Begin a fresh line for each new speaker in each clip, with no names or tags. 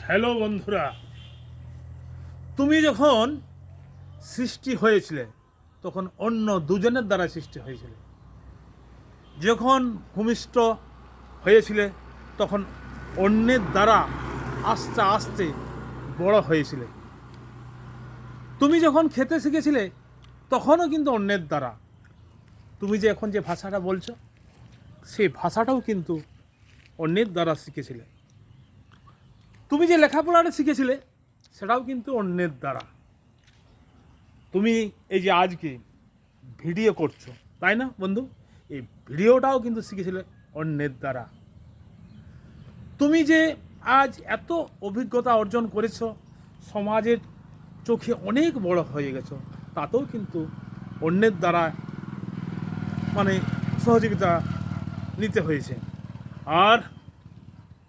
Hello বন্ধুরা, তুমি যখন সৃষ্টি হয়েছিলে তখন অন্য দুজনের দ্বারা সৃষ্টি হয়েছিল। যখন ভূমিষ্ঠ হয়েছিলে তখন অন্যের দ্বারা আস্তে আস্তে বড় হয়েছিলে। তুমি যখন খেতে শিখেছিলে তখনও কিন্তু অন্যের দ্বারা। তুমি যে এখন যে ভাষাটা বলছো সেই ভাষাটাও কিন্তু অন্যের দ্বারা শিখেছিলে। তুমি যে লেখাপড়াটা শিখেছিলে সেটাও কিন্তু অন্যের দ্বারা। তুমি এই যে আজকে ভিডিও করছো, তাই না বন্ধু? এই ভিডিওটাও কিন্তু শিখেছিলে অন্যের দ্বারা। তুমি যে আজ এত অভিজ্ঞতা অর্জন করেছো, সমাজের চোখে অনেক বড় হয়ে গেছো, তাতেও কিন্তু অন্যের দ্বারা সহযোগিতা নিতে হয়েছে। আর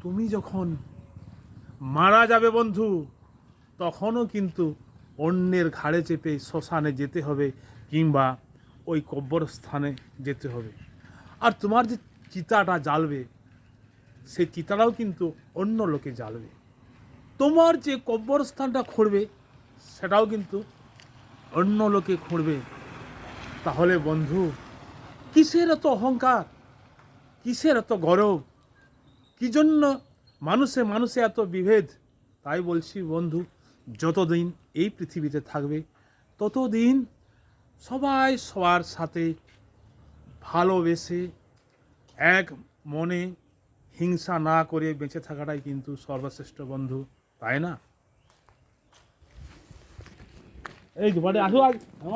তুমি যখন মারা যাবে বন্ধু, তখনও কিন্তু অন্যের ঘাড়ে চেপে শ্মশানে যেতে হবে কিংবা ওই কবরস্থানে যেতে হবে। আর তোমার যে চিতাটা জ্বালবে সেই চিতাটাও কিন্তু অন্য লোকে জ্বালবে। তোমার যে কবরস্থানটা খুঁড়বে সেটাও কিন্তু অন্য লোকে খুঁড়বে। তাহলে বন্ধু, কিসের এত অহংকার, কিসের এত গর্ব, কি জন্য মানুষে মানুষে এত বিভেদ? তাই বলছি বন্ধু, যতদিন এই পৃথিবীতে থাকবে ততদিন সবাই সবার সাথে ভালোবেসে এক মনে হিংসা না করে বেঁচে থাকাটাই কিন্তু সর্বশ্রেষ্ঠ বন্ধু, তাই না? এই বাড়ি আসো আজ।